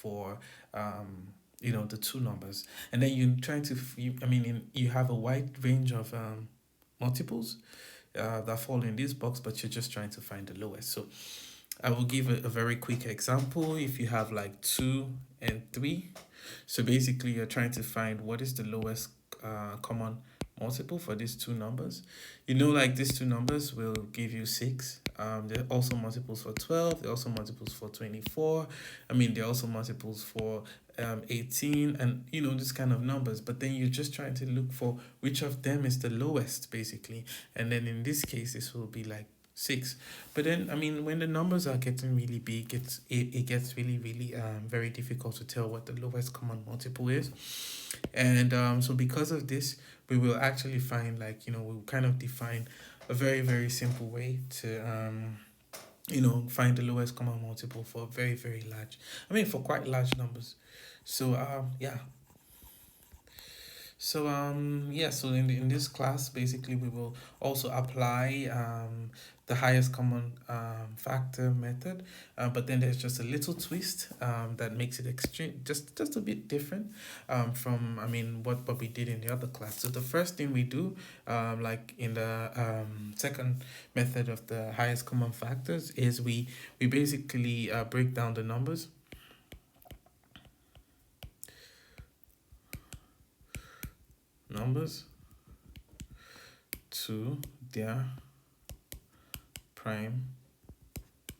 for the two numbers, and then you're trying to you have a wide range of multiples that fall in this box, but you're just trying to find the lowest. So I will give a very quick example. If you have like 2 and 3, so basically you're trying to find what is the lowest common multiple for these two numbers. Like these two numbers will give you 6. They're also multiples for 12. They're also multiples for 24. They're also multiples for 18, and this kind of numbers. But then you're just trying to look for which of them is the lowest, basically. And then in this case, this will be like 6. But then when the numbers are getting really big, it gets really really very difficult to tell what the lowest common multiple is. And so because of this, we will actually find, like, we'll kind of define a very very simple way to find the lowest common multiple for very very large, for quite large numbers. So yeah. So so in this class, basically we will also apply the highest common factor method, but then there's just a little twist that makes it extreme, just a bit different from what we did in the other class. So the first thing we do, like in the second method of the highest common factors, is we basically break down the numbers to their prime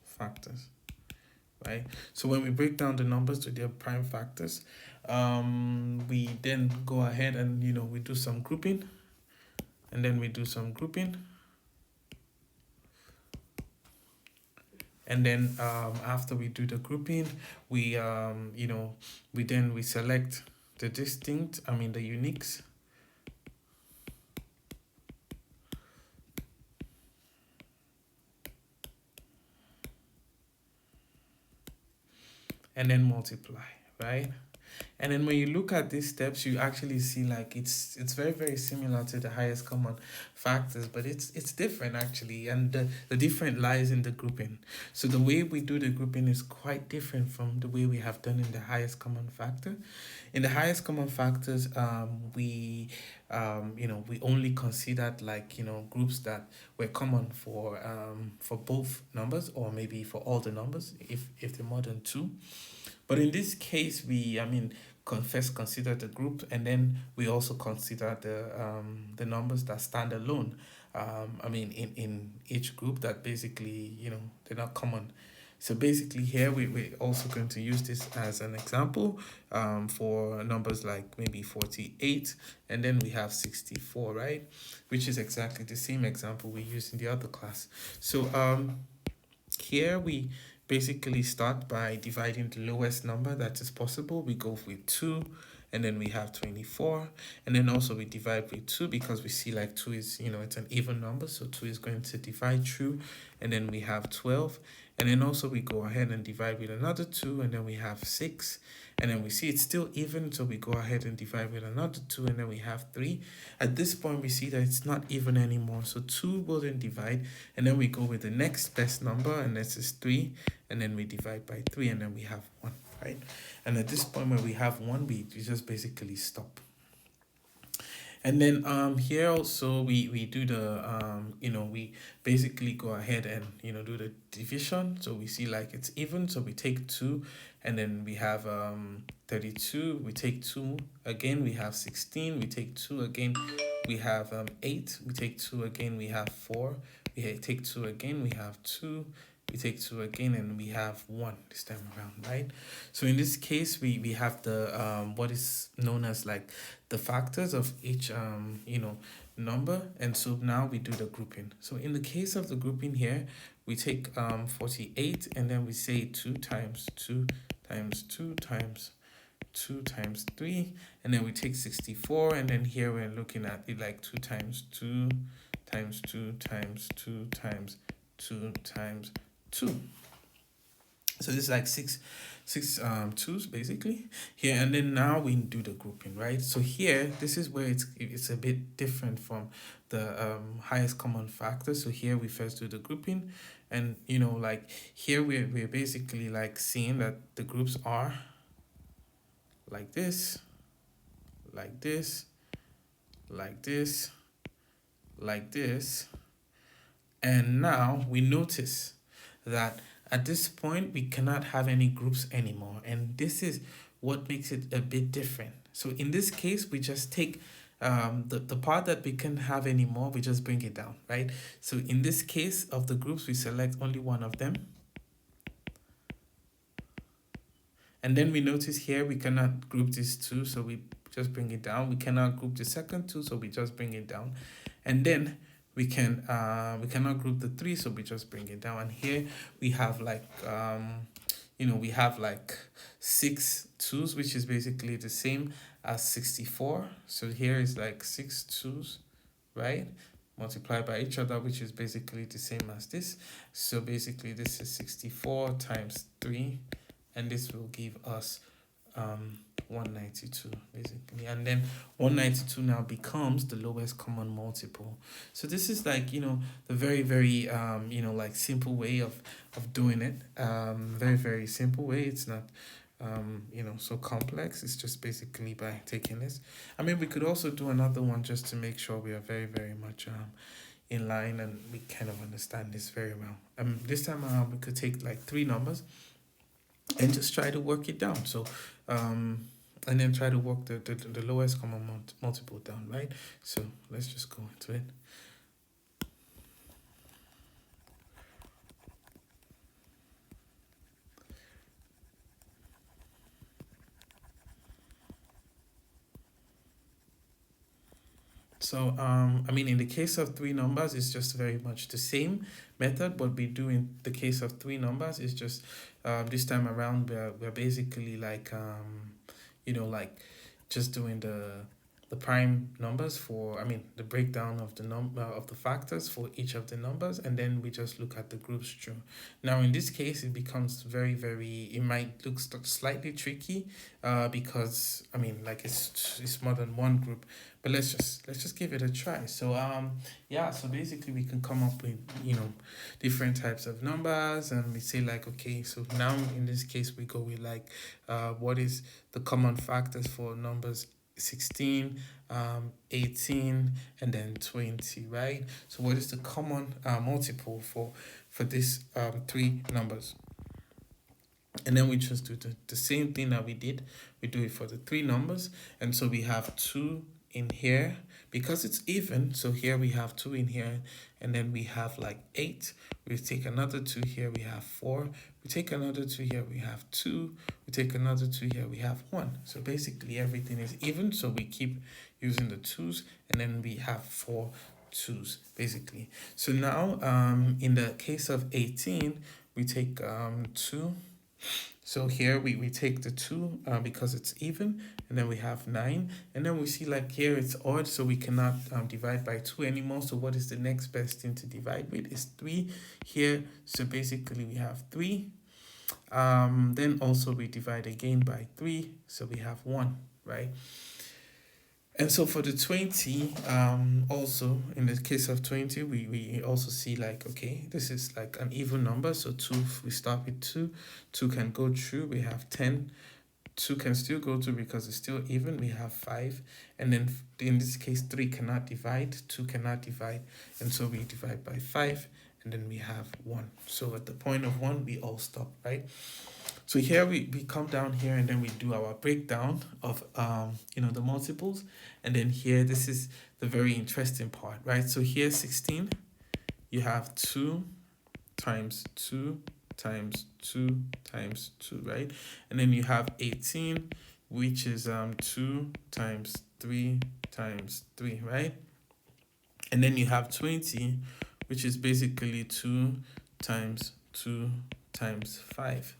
factors, right? So when we break down the numbers to their prime factors, we then go ahead and we do some grouping, and then we do some grouping, and then after we do the grouping, we we select the distinct, the uniques. And then multiply, right? And then when you look at these steps, you actually see like it's very very similar to the highest common factors, but it's different actually, and the different lies in the grouping. So the way we do the grouping is quite different from the way we have done in the highest common factor. In the highest common factors, we only considered, like, groups that were common for both numbers, or maybe for all the numbers if they're more than two. But in this case, we, consider the group, and then we also consider the numbers that stand alone. In each group, that basically, they're not common. So basically here we're also going to use this as an example for numbers like maybe 48, and then we have 64, right? Which is exactly the same example we used in the other class. So here we basically start by dividing the lowest number that is possible. We go with 2, and then we have 24, and then also we divide with 2 because we see like 2 is, it's an even number, so 2 is going to divide through, and then we have 12, and then also we go ahead and divide with another 2, and then we have 6, and then we see it's still even, so we go ahead and divide with another 2, and then we have 3. At this point we see that it's not even anymore, so 2 wouldn't divide, and then we go with the next best number, and this is 3, and then we divide by 3, and then we have 1, right? And at this point where we have 1, we just basically stop. And then here also we do the we basically go ahead and do the division. So we see like it's even, so we take 2, and then we have 32, we take 2 again, we have 16, we take 2 again, we have 8, we take 2 again, we have 4, we take 2 again, we have 2, we take 2 again, and we have 1 this time around, right? So in this case, we have the what is known as like the factors of each number, and so now we do the grouping. So in the case of the grouping here, we take 48, and then we say 2 times 2 times 2 times 2 times 3, and then we take 64, and then here we're looking at it like 2 times 2 times 2 times 2 times 2 times 2. So this is like six twos basically here, and then now we do the grouping, right? So here, this is where it's a bit different from the highest common factor. So here we first do the grouping, and like here we're basically like seeing that the groups are like this, like this, like this, like this. And now we notice that at this point we cannot have any groups anymore, and this is what makes it a bit different. So in this case we just take the part that we can't have anymore, we just bring it down, right? So in this case of the groups, we select only one of them, and then we notice here we cannot group these two, so we just bring it down. We cannot group the second two, so we just bring it down. And then we cannot group the three, so we just bring it down. And here we have like we have like 6 2's, which is basically the same as 64. So here is like 6 2's, right, multiplied by each other, which is basically the same as this. So basically this is 64 times 3, and this will give us 192 basically. And then 192 now becomes the lowest common multiple. So this is like the very very like simple way of doing it. Very very simple way. It's not so complex. It's just basically by taking this. I mean, we could also do another one just to make sure we are very very much in line and we kind of understand this very well. This time around we could take like 3 numbers and just try to work it down. So and then try to work the lowest common multiple down, right? So let's just go into it. So I mean, in the case of 3 numbers, it's just very much the same method. What we do in the case of 3 numbers is just this time around we're basically like like just doing the prime numbers for, I mean, the breakdown of the number of the factors for each of the numbers, and then we just look at the groups through. Now in this case it becomes very very, it might look slightly tricky because I mean, like it's more than one group, but let's just give it a try. So so basically we can come up with different types of numbers, and we say like, okay, so now in this case we go with like what is the common factors for numbers 16, 18, and then 20, right? So what is the common multiple for this 3 numbers? And then we just do the same thing that we did. We do it for the 3 numbers. And so we have 2 in here because it's even. So here we have 2 in here, and then we have like 8. We take another 2 here, we have 4. We take another 2 here, we have 2. We take another 2 here, we have 1. So basically everything is even, so we keep using the 2's, and then we have 4 2's basically. So now in the case of 18, we take 2. So here we take the 2 because it's even, and then we have 9, and then we see like here it's odd, so we cannot divide by 2 anymore. So what is the next best thing to divide with? Is 3 here. So basically we have 3. Then also we divide again by 3, so we have 1, right? And so for the 20, also in the case of 20, we also see like, okay, this is like an even number. So 2, we start with 2. 2 can go through. We have 10. 2 can still go through because it's still even. We have 5. And then in this case, 3 cannot divide. 2 cannot divide. And so we divide by 5. And then we have 1. So at the point of 1, we all stop, right? So here we come down here, and then we do our breakdown of the multiples. And then here, this is the very interesting part, right? So here 16, you have 2 times 2 times 2 times 2, right? And then you have 18, which is 2 times 3 times 3, right? And then you have 20, which is basically 2 times 2 times 5.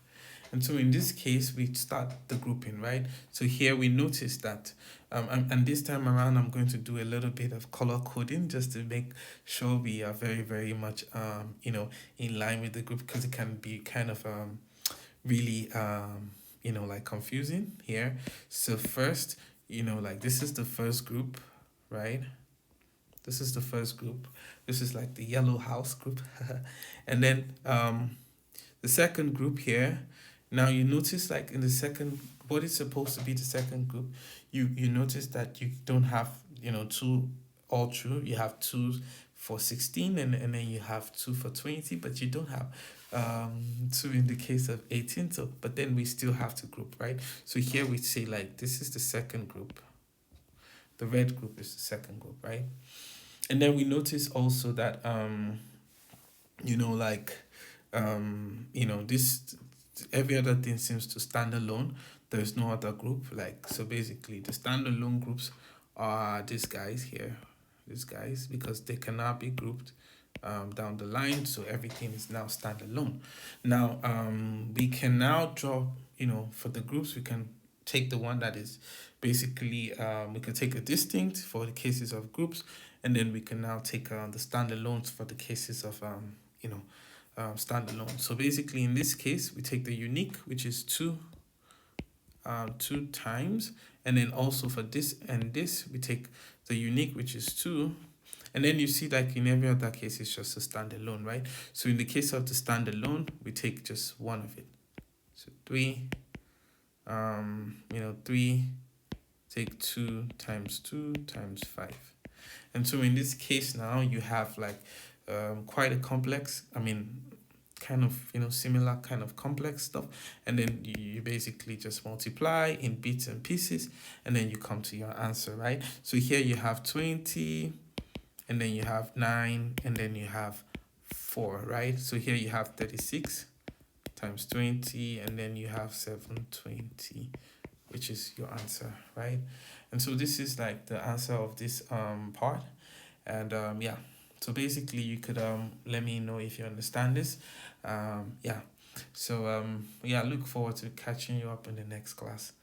And so in this case, we start the grouping, right? So here we notice that, and this time around, I'm going to do a little bit of color coding just to make sure we are very, very much, in line with the group, because it can be kind of really, like confusing here. So first, like this is the first group, right? This is the first group. This is like the yellow house group. And then the second group here Now you notice like in the second, what is supposed to be the second group, you notice that you don't have, two all true. You have two for 16, and then you have two for 20, but you don't have two in the case of 18. So but then we still have to group, right? So here we say like this is the second group. The red group is the second group, right? And then we notice also that like this, every other thing seems to stand alone. There's no other group. Like, so basically the standalone groups are these guys here, these guys, because they cannot be grouped down the line, so everything is now standalone. Now we can now draw, for the groups we can take the one that is basically we can take a distinct for the cases of groups, and then we can now take the standalones for the cases of standalone. So basically in this case we take the unique, which is two times, and then also for this and this we take the unique, which is 2, and then you see like in every other case it's just a standalone, right? So in the case of the standalone we take just one of it, so 3, 3, take 2 times 2 times 5. And so in this case now you have like quite a complex, kind of similar kind of complex stuff, and then you basically just multiply in bits and pieces, and then you come to your answer, right? So here you have 20, and then you have 9, and then you have 4, right? So here you have 36 times 20, and then you have 720, which is your answer, right? And so this is like the answer of this part. And yeah, so basically you could let me know if you understand this. Yeah, so yeah, look forward to catching you up in the next class.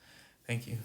Thank you.